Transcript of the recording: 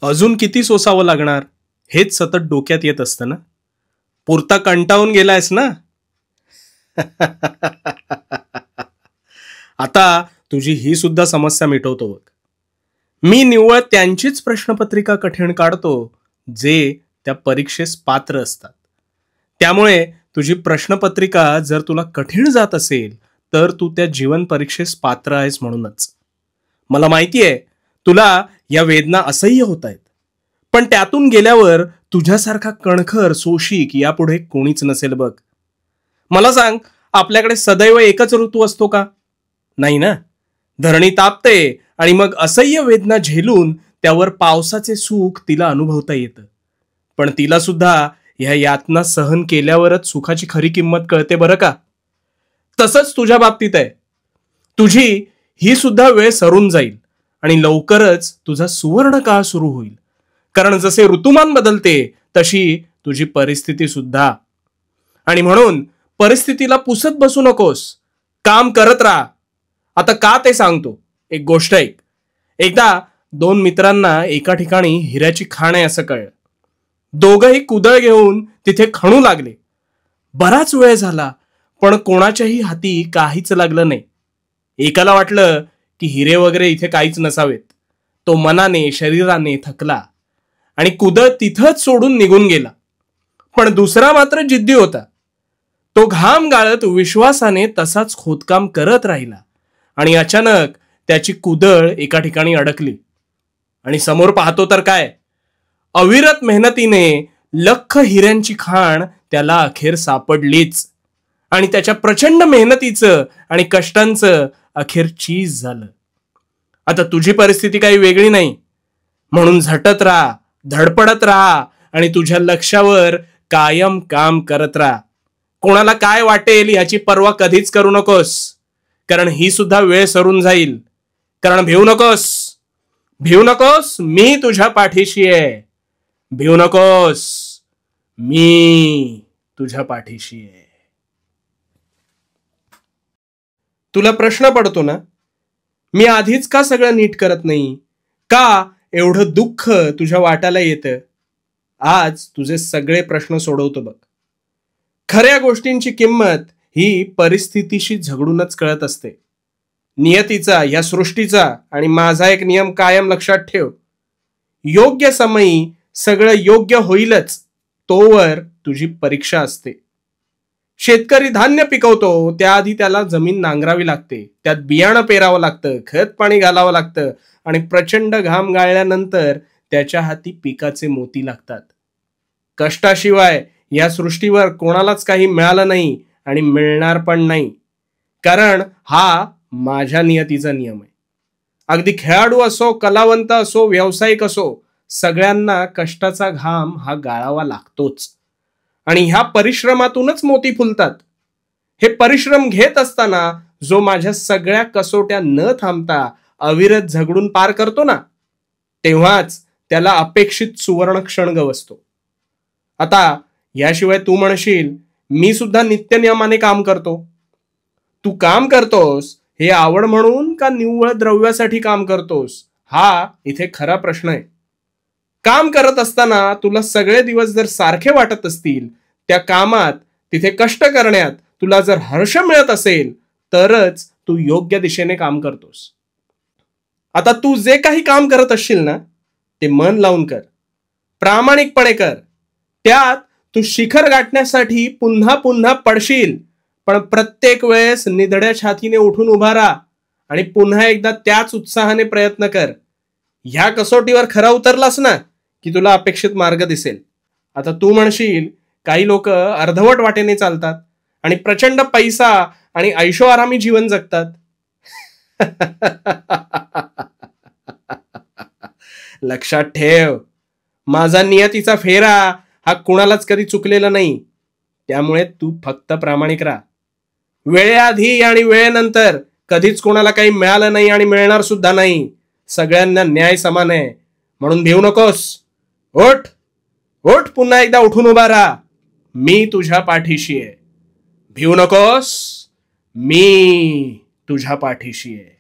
अजून किती सोसावं लागणार हेच सतत डोक्यात येत असतं ना. पुरता कंटाळून गेलायस ना. आता तुझी ही सुद्धा समस्या मिटवतो बघ. मी निव्वळ त्यांचीच प्रश्नपत्रिका कठीण काढतो जे त्या परीक्षेस पात्र असतात. त्यामुळे तुझी प्रश्नपत्रिका जर तुला कठीण जात असेल तर तू त्या जीवन परीक्षेस पात्र आहेस म्हणूनच. मला माहिती आहे तुला या वेदना असह्य होत आहेत, पण त्यातून गेल्यावर तुझ्यासारखा कणखर सोशिक यापुढे कोणीच नसेल बघ. मला सांग, आपल्याकडे सदैव एकच ऋतू असतो का? नाही ना. धरणी तापते आणि मग असह्य वेदना झेलून त्यावर पावसाचे सुख तिला अनुभवता येतं. पण तिला सुद्धा ह्या यातना सहन केल्यावरच सुखाची खरी किंमत कळते बरं का. तसंच तुझ्या बाबतीत आहे. तुझी ही सुद्धा वेळ सरून जाईल आणि लवकरच तुझा सुवर्ण काळ सुरू होईल. कारण जसे ऋतुमान बदलते तशी तुझी परिस्थिती सुद्धा. आणि म्हणून परिस्थितीला पुसत बसू नकोस, काम करत राहा. आता का ते सांगतो, एक गोष्ट ऐक. एकदा दोन मित्रांना एका ठिकाणी हिऱ्याची खाण आहे असं कळलं. दोघंही कुदळ घेऊन तिथे खणू लागले. बराच वेळ झाला पण कोणाच्याही हाती काहीच लागलं नाही. एकाला वाटलं की हिरे वगैरे इथे काहीच नसावेत. तो मनाने शरीराने थकला आणि कुदळ तिथंच सोडून निघून गेला. पण दुसरा मात्र जिद्दी होता. तो घाम गाळत विश्वासाने तसाच खोदकाम करत राहिला आणि अचानक त्याची कुदळ एका ठिकाणी अडकली. आणि समोर पाहतो तर काय, अविरत मेहनतीने लख हिऱ्यांची खाण त्याला अखेर सापडलीच. आणि त्याच्या प्रचंड मेहनतीचं आणि कष्टांचं अखेर चीज झालं. आता तुझी परिस्थिती काही वेगळी नाही, म्हणून झटत राहा, धडपडत राहा आणि तुझ्या लक्ष्यावर कायम काम करत राहा. कोणाला काय वाटेल याची पर्वा कधीच करू नकोस, कारण ही सुद्धा वेळ सरून जाईल. कारण भिवू नकोस, भिवू नकोस, मी तुझ्या पाठीशी आहे. भिवू नकोस, मी तुझ्या पाठीशी आहे. तुला प्रश्न पडतो ना, मी आधीच का सगळं नीट करत नाही, का एवढं दुःख तुझ्या वाट्याला येतं? आज तुझे सगळे प्रश्न सोडवतो बघ. खऱ्या गोष्टींची किंमत ही परिस्थितीशी झगडूनच कळत असते. नियतीचा, या सृष्टीचा आणि माझा एक नियम कायम लक्षात ठेव. योग्य समयी सगळं योग्य होईलच, तोवर तुझी परीक्षा असते. शेतकरी धान्य पिकवतो त्याआधी त्याला जमीन नांगरावी लागते, त्यात बियाणं पेरावं लागतं, खत पाणी घालावं लागतं आणि प्रचंड घाम गाळल्यानंतर त्याच्या हाती पिकाचे मोती लागतात. कष्टाशिवाय या सृष्टीवर कोणालाच काही मिळालं नाही आणि मिळणार पण नाही, कारण हा माझ्या नियतीचा नियम आहे. अगदी खेळाडू असो, कलावंत असो, व्यावसायिक असो, सगळ्यांना कष्टाचा घाम हा गाळावा लागतोच. आणि ह्या परिश्रमातूनच मोती फुलतात. हे परिश्रम घेत असताना जो माझ्या सगळ्या कसोट्या न थांबता अविरत झगडून पार करतो ना, तेव्हाच त्याला अपेक्षित सुवर्ण क्षण गवसतो. आता याशिवाय तू म्हणशील, मी सुद्धा नित्यनियमाने काम करतो. तू काम करतोस हे आवड म्हणून का निव्वळ द्रव्यासाठी काम करतोस, हा इथे खरा प्रश्न आहे. काम करत असताना तुला सगळे दिवस जर सारखे वाटत असतील, त्या कामात, तिथे कष्ट करण्यात तुला जर हर्ष मिळत असेल, तरच तू योग्य दिशेने काम करतोस. आता तू जे काही काम करत असशील ना, ते मन लावून कर, प्रामाणिकपणे कर. त्यात तू शिखर गाठण्यासाठी पुन्हा पुन्हा पडशील, पण प्रत्येक वेळेस निधड्या छातीने उठून उभा राहा आणि पुन्हा एकदा त्याच उत्साहाने प्रयत्न कर. ह्या कसोटीवर खरा उतरलास ना की तुला अपेक्षित मार्ग दिसेल. आता तू म्हणशील, काही लोक अर्धवट वाटेने चालतात आणि प्रचंड पैसा आणि ऐशोआरामी जीवन जगतात. लक्षात ठेव, माझा नियतीचा फेरा हा कुणालाच कधी चुकलेला नाही. त्यामुळे तू फक्त प्रामाणिक राहा. वेळेआधी आणि वेळेनंतर कधीच कोणाला काही मिळालं नाही आणि मिळणार सुद्धा नाही. सगळ्यांना न्याय समान आहे, म्हणून भिवू नकोस. उठ, उठ, पुन्हा एकदा उठून उभा राहा. मी तुझ्या पाठीशी आहे. भिवू नकोस, मी तुझ्या पाठीशी आहे.